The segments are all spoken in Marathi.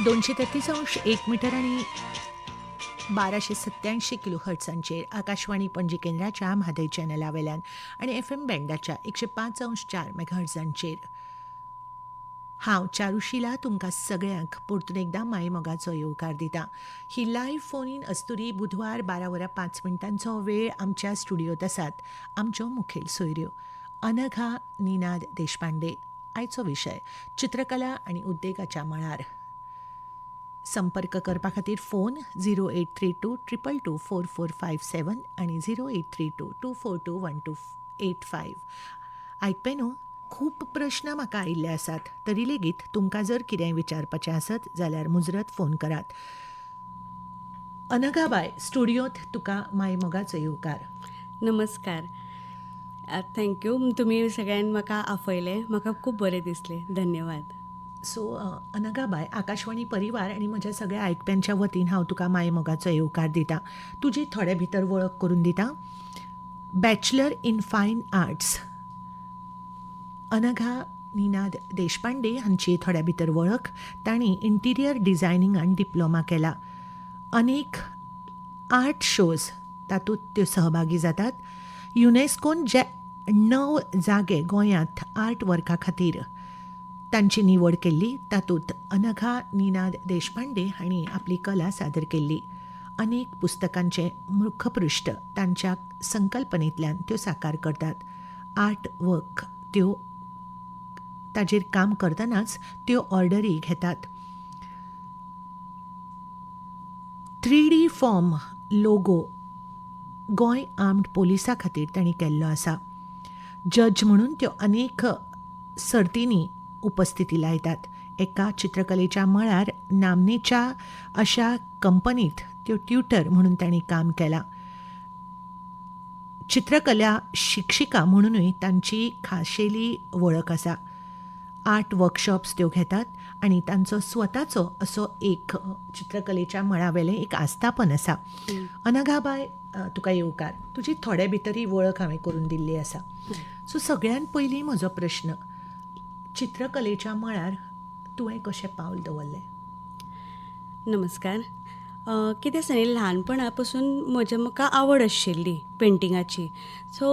233.1 मीटर आणि 1287 किलो हर्ट्सांचेर आकाशवाणी पणजी केंद्राच्या म्हादय चॅनला वेल्यान आणि FM बँडाच्या 105.4 मेगाहर्ट्सांचेर हांव चारुशिला तुमकां सगळ्यांक परतून एकदां माय मोगाचो येवकार दिता. ही लायव्ह फोन इन अस्तुरी बुधवार 12:05 वेळ आमच्या स्टुडियोत आसात आमच्यो मुखेल सोयऱ्यो. अनघा निनाद देशपांडे. आयचो विशय चित्रकला आनी उद्देगाच्या मळार. संपर्क करपा खातीर फोन 0832 222 4457 आनी 0832 242 1285. आयकपे न्हू, खूब प्रश्न म्हाका आयिल्ले आसात, तरी लेगीत तुमकां जर कितेंय विचारपाचें आसत जाल्यार मुजरत फोन करात. अनघा बाय, स्टुडियोत तुका माय मोगाचो येवकार. नमस्कार. थँक्यू. तुम्ही सगळ्यांनी म्हाका आपयलें, म्हाका खूब बरें दिसलें. धन्यवाद. सो अनघा बाय, आकाशवाणी परिवार आनी म्हज्या सगळ्या आयकप्यांच्या वतीन हांव तुका माय मोगाचो येवकार दिता. तुजी थोडे भितर वळख करून दिता. बॅचलर इन फायन आर्ट्स अनघा निनाद देशपांडे हांची थोड्या भितर वळख. तांणी इंटिरियर डिझायनिंगान डिप्लोमा केला. अनेक आर्ट शोज तातूंत त्यो सहभागी जातात. युनेस्कोन जे 9 जागे गोंयांत आर्ट वर्का खातीर तांची निवड केल्ली, तातूंत अनघा निनाद देशपांडे हांणी आपली कला सादर केल्ली. अनेक पुस्तकांचे मुखपृश्ठ तांच्या संकल्पनेंतल्यान त्यो साकार करतात. आर्ट वर्क त्यो ताजेर काम करतनाच त्यो ऑर्डरी घेतात. 3D form logo Goa armed पोलिसा खातीर तांणी केल्लो आसा. जज म्हणून त्यो अनेक सर्तींनी उपस्थिती लायतात. एका चित्रकलेच्या मळार नामनेच्या अशा कंपनीत त्यो ट्युटर म्हणून तांणी काम केलां. चित्रकला शिक्षिका म्हणूनय तांची खाशेली वळख आसा. आर्ट वर्कशॉप्स त्यो घेतात आनी तांचो स्वताचो असो एक चित्रकलेच्या मळावेलें एक आस्थापन आसा. अनघा बाय, तुका येवकार. तुजी थोडे भितर ही वळख हांवें करून दिल्ली आसा. सो सगळ्यात पयलीं म्हजो प्रश्न, चित्रकलेच्या मळार तुवें कशें पावल दवरलें? नमस्कार. कितें आसा न्ही, ल्हानपणा पासून म्हाका आवड आशिल्ली पेंटिंगाची. सो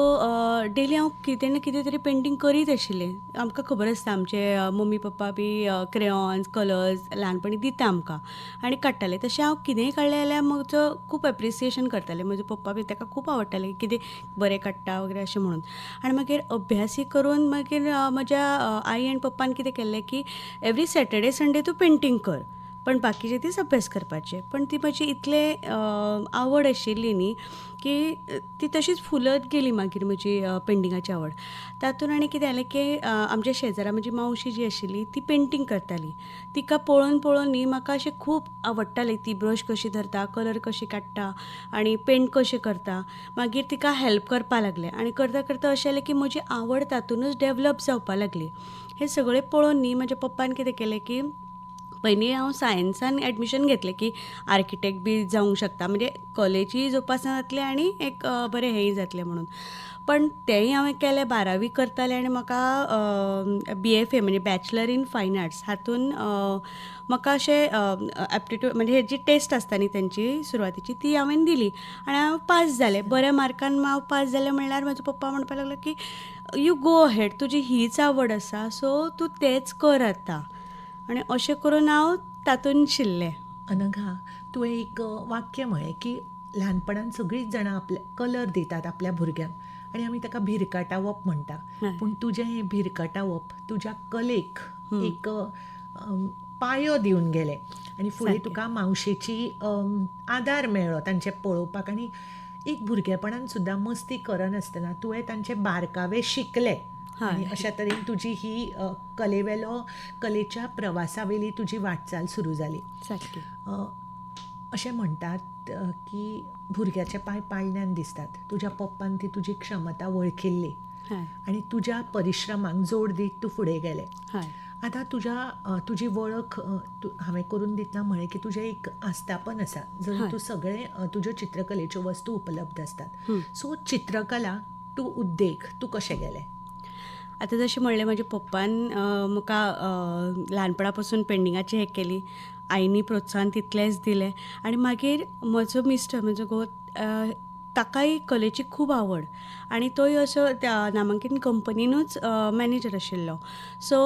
डेली हांव कितें ना कितें तरी पेंटींग करीत आशिल्लें. आमकां खबर आसता, आमचे मम्मी पप्पा बी क्रेयॉन्स कलर्स ल्हानपणी दिता आमकां आनी काडटाले. तशें हांव कितेंय काडलें जाल्यार म्हजो खूब एप्रिसिएशन करतालें. म्हजो पप्पा बी ताका खूब आवडटालें कितें बरें काडटा वगैरे अशें म्हणून. आनी मागीर अभ्यासी करून मागीर म्हज्या आई आनी पप्पान कितें केल्लें की एवरी सॅटर्डे संडे तूं पेंटींग कर, पण बाकीचे दीस अभ्यास करपाचे. पण ती म्हजी इतले आवड आशिल्ली न्ही की ती तशीच फुलत गेली मागीर म्हजी पेंटिंगाची आवड. तातूंत आनी कितें जालें की आमच्या शेजारा म्हजी मावशी जी आशिल्ली ती पेंटींग करताली. तिका पळोवन पळोवन न्ही म्हाका अशें खूब आवडटालें. ती ब्रश कशी धरता, कलर कशी काडटा आनी पेंट कशें करता. मागीर तिका हेल्प करपा लागलें आनी करता करता अशें जालें की म्हजी आवड तातूंतच डेवलप जावपा लागली. हें सगळें पळोवन न्ही म्हज्या पप्पान कितें केलें की पयलीं हांव सायन्सान एडमिशन घेतलें की आर्किटेक्ट बी जावंक शकता, म्हणजे कलेची जोपासना जातली आनी एक बरें हेंय जातलें म्हणून. पण तेंय हांवें केलें. 12वी करतालें आनी म्हाका BFA म्हणजे बॅचलर इन फायन आर्ट्स हातून म्हाका अशें एप्टिट्यूड म्हणजे जी टेस्ट आसता न्ही तेंची सुरवातीची ती हांवें दिली आनी हांव पास जालें. बऱ्या मार्कान हांव पास जालें म्हणल्यार म्हजो पप्पा म्हणपाक लागलो की यू गो अहेड, तुजी हीच आवड आसा सो तूं तेंच कर आतां. आनी अशें करून हांव तातूंत शिरलें. अनघा, तुवें एक वाक्य म्हळें की ल्हानपणांत सगळींच जाणां आपले कलर दितात आपल्या भुरग्यांक आनी आमी ताका भिरकाटावप म्हणटा. पूण तुजें हें भिरकाटावप तुज्या कलेक एक पायो दिवन गेलें आनी फुडें तुका मावशेची आदार मेळ्ळो तांचें पळोवपाक. आनी एक भुरगेपणान सुद्दां मस्ती करनासतना तुवें तांचे बारकावे शिकले आनी अशा तरेन तुजी ही कलेच्या प्रवासा वेली तुजी वाटचाल सुरू जाली. अशें म्हणटात की भुरग्याचे पांय पाळण्यान दिसतात. तुज्या पप्पान ती तुजी क्षमता वळखिल्ली आनी तुज्या परिश्रमाक जोड दीत तूं फुडें गेलें. आतां तुजी वळख हांवें करून दितना म्हळें की तुजें एक आस्थापन आसा जंय तूं सगळें तुज्यो चित्रकलेच्यो वस्तू उपलब्ध असतात. सो चित्रकला टू उद्देग तूं कशें गेलें? आतां जशें म्हणलें, म्हज्या पप्पान म्हाका ल्हानपणा पासून पेंटिंगाची हें केली. आईनी प्रोत्साहन तितलेंच दिलें आनी मागीर म्हजो मिस्टर म्हजो घोव ताकाय कलेची खूब आवड आनी तोय असो त्या नामांकीत कंपनीनूच मॅनेजर आशिल्लो. सो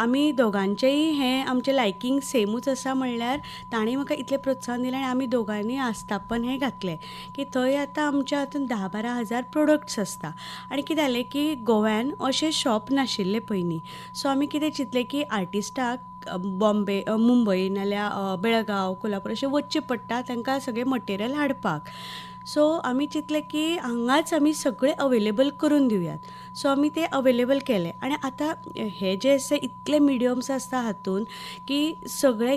आमी दोगांचेय हें आमचें लायकींग सेमूच आसा म्हणल्यार ताणें म्हाका इतलें प्रोत्साहन दिलें आनी आमी दोगांयनी आस्थापन हें घातलें की थंय आतां आमच्या हातूंत 10-12 हजार प्रोडक्ट्स आसता आनी कितें जालें की गोव्यान अशें शॉप नाशिल्ले पयलीं. सो आमी कितें चिंतलें की आर्टिस्टाक बॉम्बे मुंबय नाल्यार बेळगांव कोल्हापूर अशें वचचें पडटा तांकां सगळें मटेरियल हाडपाक. सो आमी चिंतलें की हांगाच आमी सगळें अवेलेबल करून दिवयात. सो आमी तें अवेलेबल केलें आनी आतां हे जे आसा इतले मिडियम्स आसता हातूंत की सगळे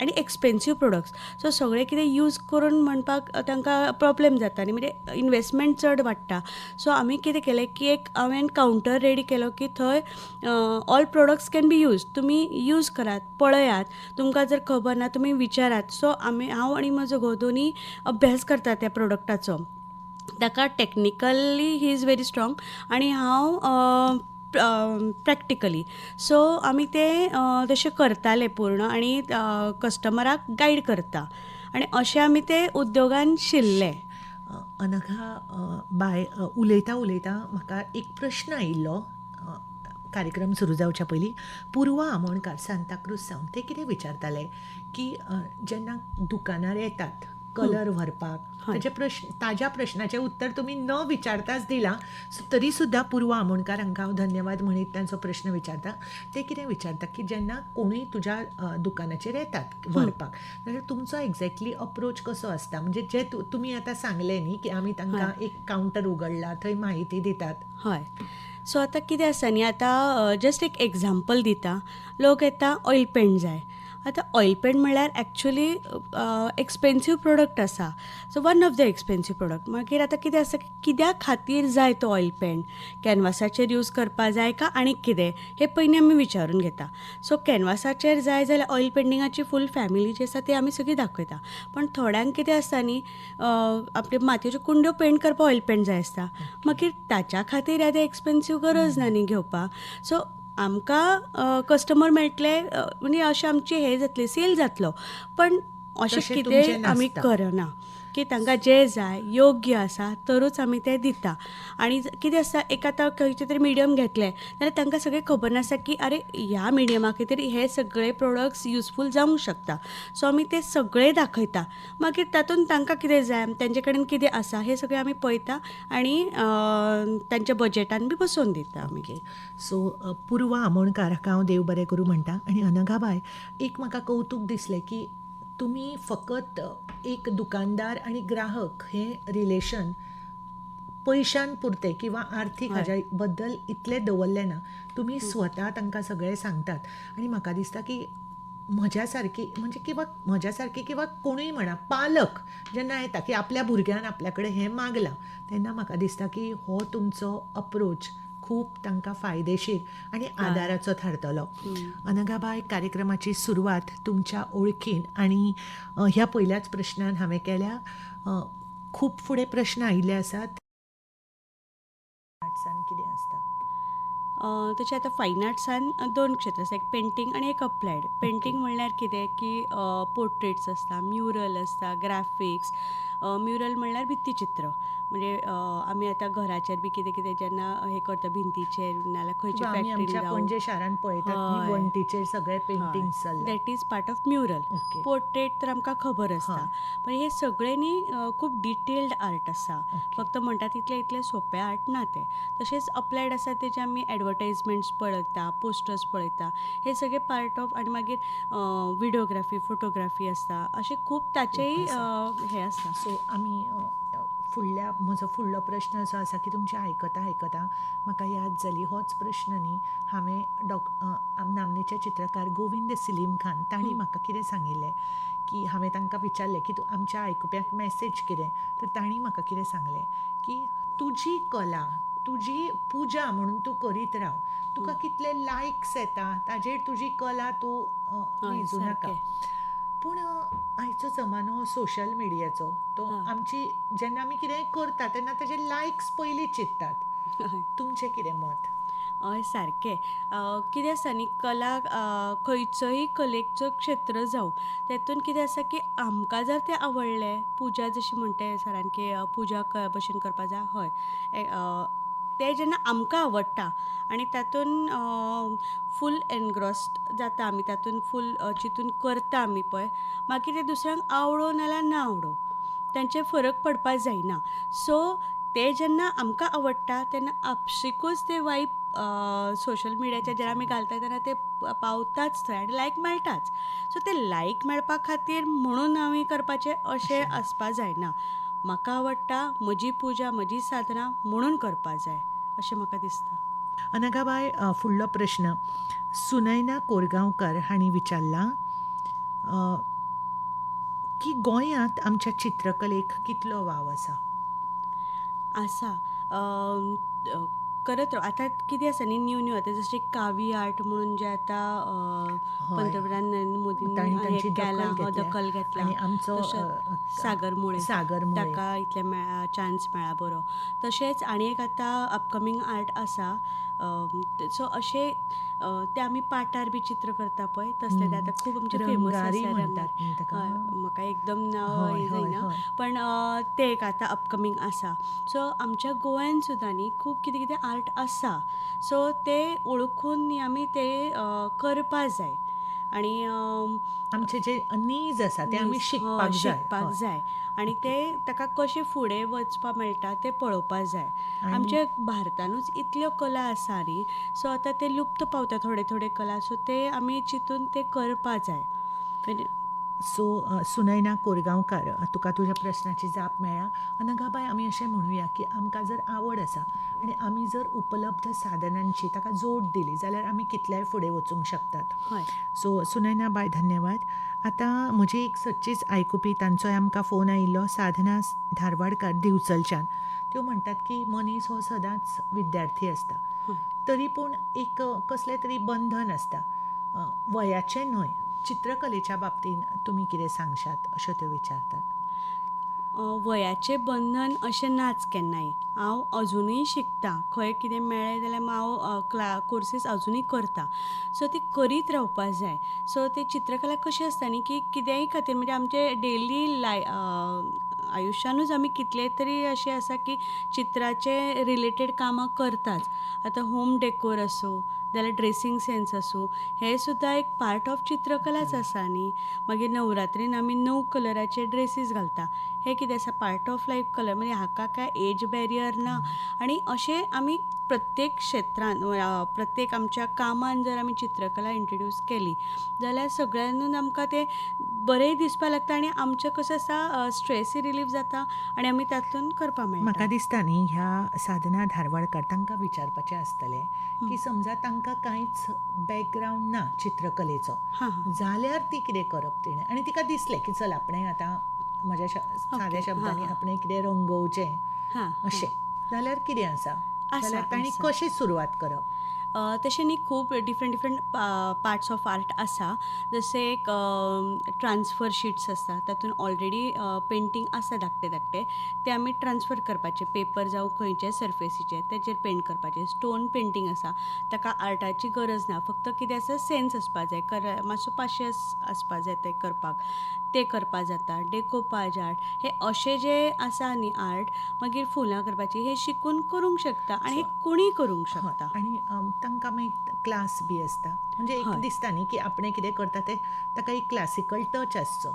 आनी एक्सपेन्सीव प्रोडक्ट्स. सो सगळें कितें यूज करून म्हणपाक तांकां प्रॉब्लेम जाता न्ही म्हणजे इनवेस्टमेंट चड वाडटा. सो आमी कितें केलें की हांवें कावंटर रेडी केलो की थंय all products can be use. तुमी यूज करात, पळयात, तुमकां जर खबर ना तुमी विचारात. सो हांव आनी म्हजो घोव दोनी अभ्यास करता त्या प्रोडक्टाचो. ताका technically he is very strong आनी हांव प्रॅक्टिकली. सो आमी तें तशें करताले पूर्ण आनी कस्टमराक गायड करता आनी अशें आमी ते उद्योगान शिरले. अनघा बाय उलयता उलयता म्हाका एक प्रश्न आयिल्लो कार्यक्रम सुरू जावच्या पयलीं. पुर्वा आमोणकार सांताक्रूज सावन ते कितें विचारताले की जेन्ना दुकानार येतात कलर व्हरपाक ताज्या प्रश्नाचें उत्तर तुमी न विचारताच दिलां. तरी सुद्दां पुर्वा आमोणकार हांकां हांव धन्यवाद म्हणीत तांचो प्रश्न विचारता. ते कितें विचारता की जेन्ना कोणूय तुज्या दुकानाचेर येतात व्हरपाक जाल्यार तुमचो एक्झॅक्टली अप्रोच कसो आसता. म्हणजे जे तुमी आतां सांगलें न्ही की आमी तांकां एक कावंटर उगडला थंय म्हायती दितात. हय. सो आतां कितें आसा न्ही आतां जस्ट एक एग्जाम्पल दिता. लोक येता ऑयल पेंट जाय. आतां ऑयल पेंट म्हणल्यार एक्चुली एक्सपेन्सीव प्रोडक्ट आसा. So one of the expensive product. मागीर आतां कितें आसा की कित्या खातीर जाय तो ऑयल पेंट. कॅनवासाचेर यूज करपा जाय काय आनीक कितें हें पयलीं आमी विचारून घेता. सो कॅनवासाचेर जाय जाल्यार ऑयल पेंटिंगाची फूल फॅमिली जी आसा ती आमी सगळी दाखयता. पण थोड्यांक कितें आसता न्ही आपले मातयेच्यो कुंड्यो पेंट करपाक ऑयल पेंट जाय आसता. मागीर ताच्या खातीर येदें एक्सपेन्सीव गरज ना न्ही घेवपाक. सो आमकां कस्टमर मेळटले म्हणजे अशें आमची हें जातली सेल जातलो. पण अशें तशें कितें तुमचें आमी नासता. करना की तांकां जें जाय योग्य आसा तरूच आमी तें दिता. आनी कितें आसता एक आतां खंयचें तरी मिडियम घेतलें जाल्यार तांकां सगळें खबर नासता की आरे ह्या मिडियमा खातीर हे सगळे प्रोडक्ट्स युजफूल जावंक शकता. सो आमी ते सगळे दाखयता. मागीर तातूंत तांकां कितें जाय तेंचे कडेन कितें आसा हें सगळें आमी पळयता आनी तांच्या बजेटान बी बसोवन दिता आमी. ओके. सो पुर्वा आमोणकाराक हांव देव बरें करूं म्हणटा. आनी अनघा बाय एक म्हाका कौतूक दिसलें की तुमी फकत एक दुकानदार आनी ग्राहक हें रिलेशन पयशां पुरतें किंवा आर्थीक हाज्या बद्दल इतलें दवरलें ना. तुमी स्वता तांकां सगळें सांगतात. आनी म्हाका दिसता की म्हज्या सारकी किंवा कोणूय म्हणा पालक जेन्ना येता की आपल्या भुरग्यान आपल्या कडेन हें मागलां तेन्ना म्हाका दिसता की हो तुमचो अप्रोच खूब तांकां फायदेशीर आनी आदाराचो थारतलो. अनघाबाई कार्यक्रमाची सुरवात तुमच्या ओळखीन आनी ह्या पयल्याच प्रश्नान हांवें केल्या. खूब फुडें प्रश्न आयिल्ले आसात. आर्ट्सान कितें आसता? तशें आतां फायन आर्ट्सान 2 क्षेत्र आसा. एक पेंटींग आनी एक अप्लायड. पेंटींग म्हणल्यार कितें की पोर्ट्रेट्स आसता, म्युरल आसता, ग्राफिक्स. म्युरल म्हणल्यार भित्तिचित्र. म्हणजे आमी आतां घराचेर बी कितें कितें जेन्ना हें करता भिंतीचेर नाल्यार खंयचे किंवा आमी फॅक्टरीन आमच्या जावं पणजे शारान पळयतात न्ही वण्टीचेर सगळे पेंटिंग्स जाल्ले. That is part of mural. Okay. Portrait तर आमकां खबर आसता. पण हे सगळे न्ही खूब डिटेल्ड आर्ट आसा. फक्त म्हणटा तितलें इतलें सोंपें आर्ट ना तें. तशेंच अप्लायड आसा तेजे आमी एडवर्टायजमेंट्स पळयता, पोस्टर्स पळयता. हे सगळे पार्ट ऑफ आनी मागीर विडियोग्राफी, फोटोग्राफी आसता. अशें खूब ताचेय हें आसा. सो आमी म्हजो फुडलो प्रश्न असो आसा की तुमचें आयकता म्हाका याद जाली होच प्रश्न न्ही हांवें नामनेचे चित्रकार गोविंद सलीम खान तांणी म्हाका कितें सांगिल्लें की हांवें तांकां विचारलें की तूं आमच्या आयकुप्याक मॅसेज कितें. तर तांणी म्हाका कितें सांगलें की तुजी कला तुजी पुजा म्हणून तूं करीत राव. तुका कितले लायक्स येता ताजेर तुजी कला तूं विजू नाका. पूण आयचो जमानो सोशल मिडियाचो तो आमची जेन्ना आमी कितेंय करता तेन्ना ताजे लायक्स पयलीं चिंततात. तुमचें कितें मत? हय सारकें. कितें आसा न्ही कला खंयचोय कलेचो क्षेत्र जावं तेतून कितें आसा की आमकां जर तें आवडलें पुजा जशी म्हणटे सरान की पुजा भशेन करपा जाय हय तें जेन्ना आमकां आवडटा आनी तातून फूल एनग्रॉस्ड जाता आमी तातून फूल चिंतून करता आमी पळय मागीर तें दुसऱ्यांक आवडो नाल्यार ना आवडो तांचे फरक पडपा जायना. सो तें जेन्ना आमकां आवडटा तेन्ना आपशीकूच तें वायब सोशल मिडियाचेर जेन्ना आमी घालता तेन्ना ते पावताच थंय आनी लायक मेळटाच. सो ते लायक मेळपा खातीर म्हणून आमी करपाचें अशें आसपा जायना. म्हाका आवडटा म्हजी पुजा म्हजी साधना म्हणून करपा जाय अशें म्हाका दिसता. अनघाबाई, फुडलो प्रश्न सुनयना कोरगांवकर हांणी विचारला की गोंयांत आमच्या चित्रकलेक कितलो वाव आसा? आसा करत राव आतां कितें आसा न्ही न्यू आतां जशें कावी आर्ट म्हणून जे आतां हय. पंतप्रधान नरेंद्र मोदीन तांणी हे तांची केला दखल घेतल्या. दखल घेतला आनी आमचो सागर मुळे सागर मुळे. ताका इतले चान्स मेळ्ळा बरो. तशेंच आनी एक आतां अपकमींग आर्ट आसा सो अशें ते आमी पाटार बी चित्र करता पळय तसले ते आतां खूब आमचे फेमस रंगारी आसा म्हणटात न्ही ताका. हय म्हाका एकदम नांव हय, हें हय, जायना हय. पण ते एक आतां अपकमींग आसा. सो आमच्या गोंयान सुद्दां न्ही खूब कितें कितें आर्ट आसा. सो ते ओळखून न्ही आमी ते करपा जाय आनी आमचे जे नीज आसा ते आमी शिकपाक जाय. शिकपाक हय. जाय आनी ते ताका कशें फुडें वचपाक मेळटा तें पळोवपा जाय. आनी- आमच्या भारतानूच इतल्यो कला आसा न्ही सो आतां ते लुप्त पावता थोडे थोडे कला सो ते आमी चिंतून ते करपा जाय. म्हणजे सो सुनयना कोरगांवकार, तुका तुज्या प्रस्नाची जाप मेळ्ळा. अनघाबाई, आमी अशें म्हणुया की आमकां जर आवड आसा आनी आमी जर उपलब्ध साधनांची ताका जोड दिली जाल्यार आमी कितल्याय फुडें वचूंक शकतात. हय सो सुनयना बाय, धन्यवाद. आतां म्हजी एक सच्चीच आयकुपी, तांचोय आमकां फोन आयिल्लो, साधना धारवाडकार दिवचलच्यान. त्यो म्हणटात की मनीस हो सदांच विद्यार्थी आसता, हय. तरी पूण एक कसलें तरी बंधन आसता वयाचें न्हय. चित्रकलेच्या बाबतीन तुमी कितें सांगशात अश्यो त्यो विचारतात. वयाचें बंधन अशें नाच केन्नाय. हांव अजुनूय शिकतां खंय कितें मेळ्ळें जाल्यार हांव कोर्सीस अजुनूय करतां. सो ती करीत रावपा जाय. सो ती चित्रकला कशी आसता न्ही की कितेंय खातीर म्हणजे आमचे डेली आयुश्यानूच आमी कितले तरी अशें आसा की चित्राचे रिलेटेड कामां करताच. आतां होम डेकोर आसूं जाल्यार ड्रेसींग सेन्स आसूं हें सुद्दां एक पार्ट ऑफ चित्रकलाच आसा न्ही. मागीर नवरात्रीन आमी 9 कलराचे ड्रेसीस घालता. हें कितें आसा पार्ट ऑफ लायफ कलर म्हणजे हाका काय एज बॅरियर ना. आनी अशें आमी प्रत्येक क्षेत्रान प्रत्येक आमच्या कामान जर आमी चित्रकला इंट्रोड्यूस केली जाल्यार सगळ्यांनूच आमकां तें बरेंय दिसपा लागता आनी आमचें कशें आसा स्ट्रेसूय रिलीफ जाता आनी आमी तातूंत करपा म्हाका मेळटा. दिसता न्ही ह्या साधना धारवाडकार तांकां विचारपाचें आसतलें की समजा तांकां कांयच बॅकग्रावंड ना चित्रकलेचो, हां हां जाल्यार ती कितें करप तिणें, आनी तिका दिसलें की चल आपणें आतां म्हज्या साद्या शब्दांनी हां. आपणें कितें रंगोवचें हां अशें, जाल्यार कितें आसा? आसा, जाल्यार तांणी आसा. कशी सुरवात करप? तशें न्ही खूब डिफरंट पार्ट्स ऑफ आर्ट आसा. जशें एक ट्रान्सफर शीट्स आसता तातूंत ऑलरेडी पेंटींग आसा धाकटे धाकटे ते आमी ट्रान्सफर करपाचे पेपर जावं खंयचेय सरफेसीचे तेचेर पेंट करपाचे. स्टोन पेंटींग आसा ताका आर्टाची गरज ना, फक्त कितें आसा सेन्स आसपा जाय, मातसो पाशियस आसपा जाय ते करपाक, ते करपा जाता. डेकोपाज आर्ट हे अशे जे आसा न्ही आर्ट मागीर फुलां करपाची हे शिकून करूंक शकता आनी हे कोणीय करूंक शकता. आनी तांकां मागीर क्लास बी आसता, म्हणजे एक हय. दिसता न्ही की आपणें कितें करता तें ताका एक क्लासिकल टच आसचो.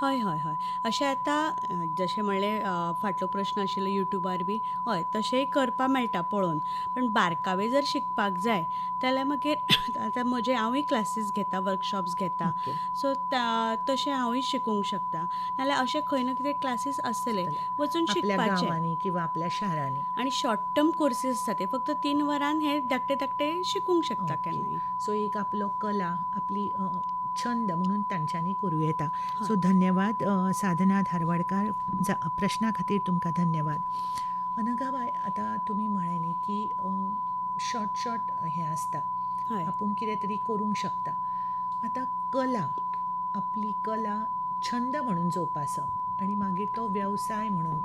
हय हय हय अशें आतां जशें म्हणलें फाटलो प्रश्न आशिल्लो युट्यूबार बी हय तशेंय करपा मेळटा पळोवन. पण बारकावे जर शिकपाक जाय जाल्यार मागीर आतां हांवूय क्लासीस घेता, वर्कशॉप्स घेता. ओके. सो तशें हांवूय शिकूंक शकता. नाल्यार अशें खंय ना कितें क्लासीस आसतले वचून आपल्या शिकपाचें. गांवांनी किंवा आपल्या शारांनी. आनी शॉर्ट टर्म कोर्सीस आसता ते फक्त 3 वरान हे धाकटे धाकटे शिकूंक शकता केन्नाय. सो एक आपलो कला, आपली छंद म्हणून तांच्यांनी करूं येता. सो धन्यवाद साधना धारवाडकार, प्रश्ना खातीर तुमकां धन्यवाद. अनघाबाई, आतां तुमी म्हळें न्ही की शॉर्ट हें आसता, हय आपूण कितें तरी करूंक शकता. आतां कला, आपली कला छंद म्हणून जोपासप आनी मागीर तो वेवसाय म्हणून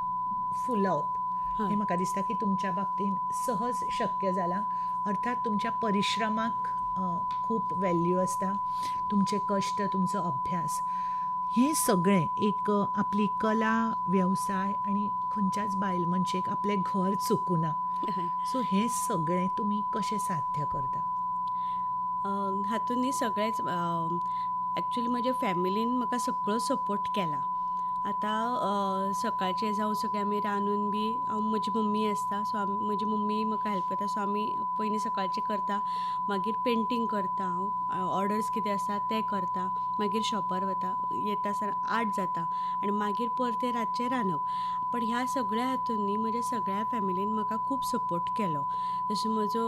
फुलोवप हें म्हाका दिसता की तुमच्या बाबतीन सहज शक्य जालां अर्थात तुमच्या परिश्रमाक खूप व्हॅल्यू आसता, तुमचे कश्ट, तुमचो अभ्यास हे सगळें एक आपली कला वेवसाय आनी खंयच्याच बायल मनशेक आपलें घर चुकुना. सो हें सगळें तुमी कशें साध्य करता? हातून न्ही सगळेंच ॲक्च्युली म्हज्या फॅमिलीन म्हाका सगळो सपोर्ट केला. आतां सकाळचें जावं सगळें आमी रांदून बी म्हजी मम्मी आसता, सो म्हजी मम्मी म्हाका हेल्प करता. सो आमी पयलीं सकाळचें करता, मागीर पेंटींग करता हांव, ऑर्डर्स कितें आसा ते करता, मागीर शॉपार वता, येता आसतना 8 जाता आनी मागीर परतें रातचें रांदप. पण ह्या सगळ्या हातून न्ही म्हज्या सगळ्या फॅमिलीन म्हाका खूब सपोर्ट केलो. जशें म्हजो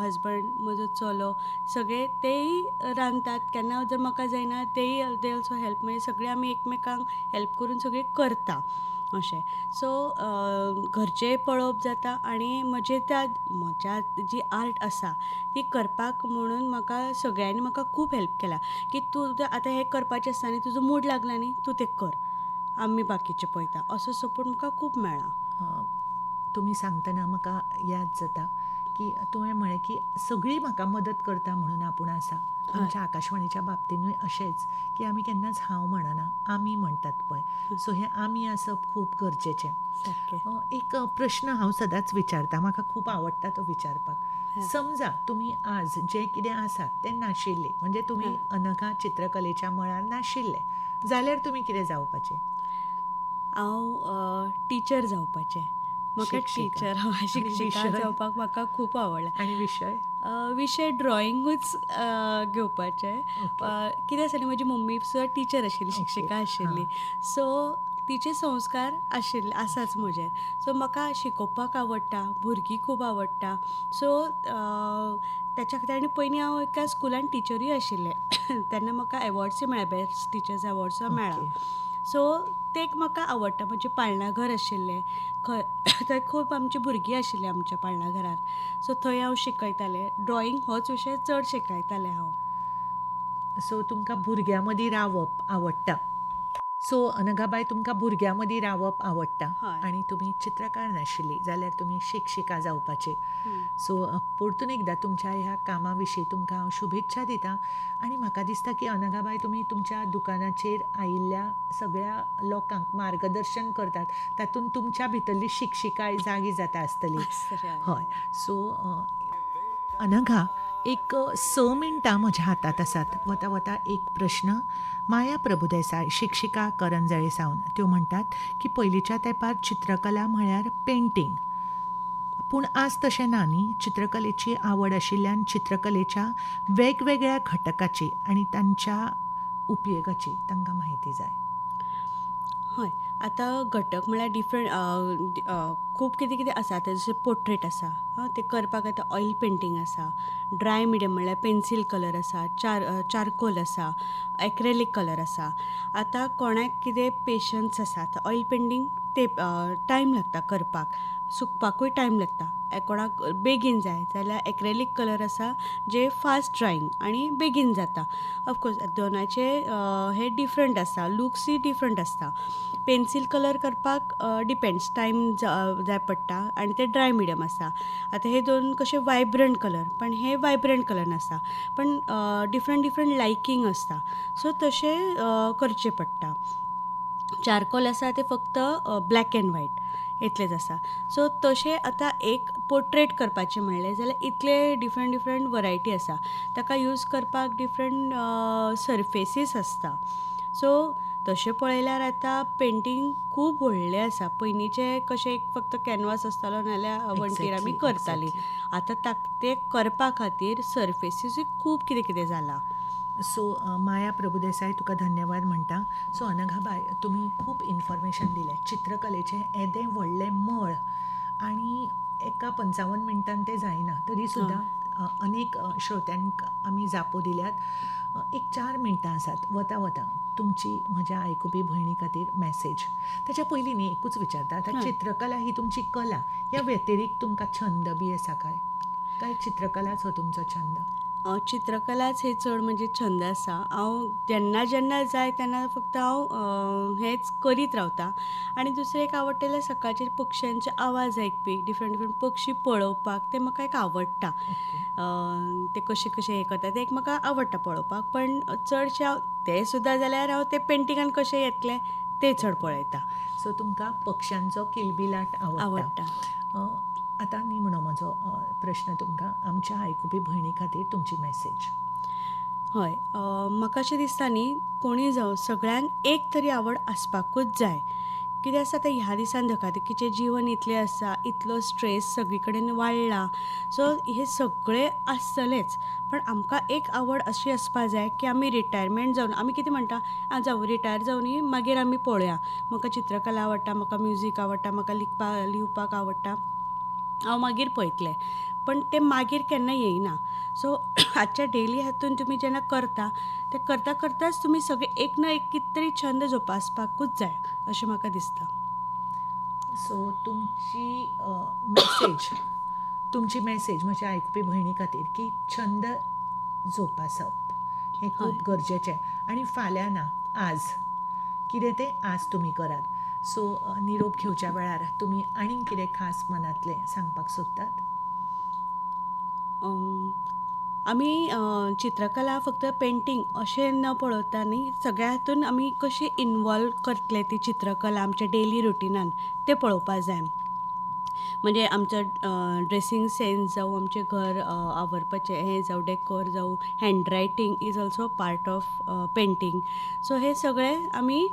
हजबंड, म्हजो चलो, सगळे तेय रांदतात. केन्ना जर म्हाका जायना तेय दे ऑल्सो हेल्प. मागीर सगळे आमी एकमेकांक हेल्प करून सगळीं करता अशें. सो घरचें पळोवप जाता आनी म्हज्या जी आर्ट आसा ती करपाक म्हणून म्हाका सगळ्यांनी म्हाका खूब हेल्प केला की तूं आतां हें करपाचें आसता न्ही, तुजो मूड लागला न्ही, तूं तें कर, आमी बाकीचें पळयता. असो सपोर्ट म्हाका खूब मेळ्ळा. तुमी सांगतना म्हाका याद जाता की तुवें म्हळें की सगळीं म्हाका मदत करता म्हणून आपूण आसा. आमच्या आकाशवाणीच्या बाबतीनूय अशेंच की आमी केन्नाच हांव म्हणना, आमी म्हणटात पळय. सो हें आमी आसप खूब गरजेचें. सारकें. एक प्रश्न हांव सदांच विचारता, म्हाका खूब आवडटा तो विचारपाक. समजा तुमी आज जें कितें आसात तें नाशिल्लें, म्हणजे तुमी अनघा चित्रकलेच्या मळार नाशिल्ले, जाल्यार तुमी कितें जावपाचें? हांव टीचर जावपाचें. म्हाका शिक्षिका. टीचर आनी शिक्षिका विशय? जावपाक म्हाका खूब आवडला. आनी विशय? विशय ड्रॉइंगूच घेवपाचें. कितें आसलें, म्हजी मम्मी सुद्दां टीचर आशिल्ली, शिक्षिका आशिल्ली. सो तिचे संस्कार आसाच म्हजेर. सो म्हाका शिकोवपाक आवडटा, भुरगीं खूब आवडटा. सो त्याच्या खातीर आनी पयलीं हांव एका स्कुलान टिचरूय आशिल्लें. तेन्ना म्हाका एवॉर्ड्सूय मेळ्ळा, बेस्ट टिचर्स एवॉर्ड्स मेळ्ळा. सो तें म्हाका आवडटा. म्हणजे पाळणा घर आशिल्लें थंय खूब आमचीं भुरगीं आशिल्लीं आमच्या पाळणा घरान. सो थंय हांव शिकयतालें. ड्रॉइंग होच विशय चड शिकयतालें हांव. सो तुमकां भुरग्यां मदीं रावप आवडटा. सो अनघाबाई, तुमकां भुरग्यां मदीं रावप आवडटा हय. आनी तुमी चित्रकार नाशिल्ली जाल्यार तुमी शिक्षिका जावपाचे. सो परतून एकदां तुमच्या ह्या कामा विशीं तुमकां हांव शुभेच्छा दितां. आनी म्हाका दिसता की अनघाबाई, तुमी तुमच्या दुकानाचेर आयिल्ल्या सगळ्या लोकांक मार्गदर्शन करतात, तातूंत तुमच्या भितरली शिक्षिकाय जागी जाता आसतली. हय. सो अनघा, एक 6 मिनटां म्हज्या हातांत आसात. वता वता एक प्रश्न. माया प्रभुदेसाय, शिक्षिका करंजळे सावन, त्यो म्हणटात की पयलींच्या तेंपार चित्रकला म्हळ्यार पेंटींग. पूण आज तशें ना न्ही. चित्रकलेची आवड आशिल्ल्यान चित्रकलेच्या वेगवेगळ्या घटकाची आनी तांच्या उपयोगाची तांकां म्हायती जाय. हय. आतां घटक म्हळ्यार डिफरंट खूब कितें कितें आसा. आतां जशें पोर्ट्रेट आसा, तें करपाक आतां ऑयल पेंटींग आसा, ड्राय मिडियम म्हळ्यार पेन्सील कलर आसा, चारकोल आसा, एक्रेलीक कलर आसा. आतां कोणाक कितें पेशन्स आसा, आतां ऑयल पेंटींग ते टायम लागता करपाक, सुकपाकूय टायम लागता. कोणाक बेगीन जाय जाल्यार एक्रेलीक कलर आसा जे फास्ट ड्रायींग आनी बेगीन जाता. ऑफकोर्स दोनाचे हे डिफरंट आसता, लुक्सूय डिफरंट आसता. पेन्सील कलर करपाक डिपेंड्स, टायम जाय पडटा आनी ते ड्राय मिडियम आसा. आतां हे दोन कशे वायब्रंट कलर, पण हे वायब्रंट कलर नासता, पण डिफरंट लायकींग आसता. सो तशें करचें पडटा. चारकोल आसा ते फक्त ब्लॅक एंड व्हायट इतलेंच आसा. सो तशें आतां एक पोर्ट्रेट करपाचें म्हणलें जाल्यार इतले डिफरंट वरायटी आसा. ताका यूज करपाक डिफरंट सरफेसीस आसता. सो तशें पळयल्यार आतां पेंटींग खूब व्हडलें आसा. पयलींचे कशें एक फक्त कॅनवास आसतालो नाल्यार वणटीर आमी करतालीं. आतां तें करपा खातीर सरफेसीसूय खूब कितें जालां. सो माया प्रभुदेसाय, तुका धन्यवाद म्हणटा. सो अनघाबाई, तुमी खूब इन्फॉर्मेशन दिलें. चित्रकलेचें येदें व्हडलें मळ आनी एका 55 मिनटान तें जायना, तरी सुद्दां अनेक श्रोत्यांक आमी जापो दिल्यात. एक 4 मिनटां आसात. वता वता तुमची म्हज्या आयकुपी भयणी खातीर मॅसेज. ताच्या पयलीं न्ही एकूच विचारता, आतां चित्रकला ही तुमची कला, ह्या व्यतिरिक्त तुमकां छंद बी आसा काय चित्रकलाच हो तुमचो छंद? चित्रकलाच हे चड म्हणजे छंद आसा. हांव जेन्ना जेन्ना जाय तेन्ना फक्त हांव हेंच करीत रावतां. आनी दुसरें एक आवडटलें सकाळचे पक्ष्यांचे आवाज आयकपी, डिफरंट डिफरंट पक्षी पळोवपाक तें म्हाका एक आवडटा. ओके. ते कशे कशे हें करता तें एक म्हाका आवडटा पळोवपाक. पण चडशें हांव तें सुद्दां जाल्यार हांव ते पेंटिंगान कशें येतलें तें चड पळयतां. सो तुमकां पक्ष्यांचो किलबिलाट आवडटा. आवडटा. अ, आतां निमणो म्हजो प्रश्न तुमकां आमच्या आयकुपी भयणी खातीर तुमची मॅसेज. हय. म्हाका अशें दिसता न्ही कोणीय जावं सगळ्यांक एक तरी आवड आसपाकूच जाय. कितें आसा आतां ह्या दिसान धकाधकीचें जीवन इतलें आसा, इतलो स्ट्रेस सगळे कडेन वाडला. सो हे सगळे आसतलेच. पण आमकां एक आवड अशी आसपा जाय की आमी रिटायरमेंट जावन आमी कितें म्हणटा जावं रिटायर जावनी मागीर आमी पळोवया. म्हाका चित्रकला आवडटा, म्हाका म्युजीक आवडटा, म्हाका लिवपाक आवडटा. हांव मागीर पळयतलें. पण तें मागीर केन्ना येयना. सो आजच्या डेली हातून तुमी जेन्ना करता, तें करता करताच तुमी सगळे एक ना एक कितें तरी छंद जोपासपाकूच जाय अशें म्हाका दिसता. सो तुमची मॅसेज म्हज्या आयकुपी भयणी खातीर की छंद जोपासप हें खूब हय. गरजेचें आनी फाल्यां ना आज कितें तें आज तुमी करात. सो निरोप घेवच्या वेळार तुमी आनीक कितें खास मनांतलें सांगपाक सोदतात? आमी चित्रकला फक्त पेंटींग अशें न पळोवता न्ही सगळ्या हातून आमी कशी इनवॉल्व करतले ती चित्रकला आमच्या डेली रुटिनान तें पळोवपा जाय. म्हणजे आमचो ड्रेसींग सेन्स जावं आमचें घर आवरपाचें हें जावं डेकोर जावं handwriting is also part of painting. So हे सगळें आमी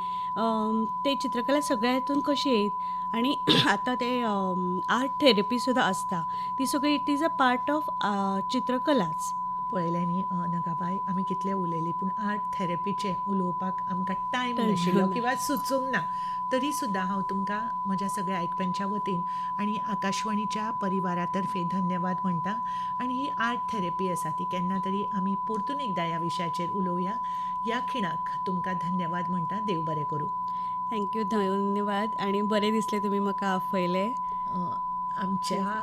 ते चित्रकला सगळ्या हातून कशी येयत आनी आतां ते आर्ट थेरपी सुद्दां आसता. ती सगळी it is a part of चित्रकलाच. पळयलें न्ही नगाबाई आमी कितलें उलयलीं पूण आर्ट थेरपीचें उलोवपाक आमकां टायम Time नाशिल्लो ना. किंवा सुचूंक ना. तरी सुद्दां हांव तुमकां म्हज्या सगळ्या आयकप्यांच्या वतीन आनी आकाशवाणीच्या परिवारा तर्फे धन्यवाद म्हणटा. आनी ही आर्ट थेरपी आसा ती केन्ना तरी आमी परतून एकदां ह्या विशयाचेर उलोवया. ह्या खिणाक तुमकां धन्यवाद म्हणटा. देव बरें करूं. थँक्यू धन्यवाद आनी बरें दिसलें तुमी म्हाका आपयलें. आमच्या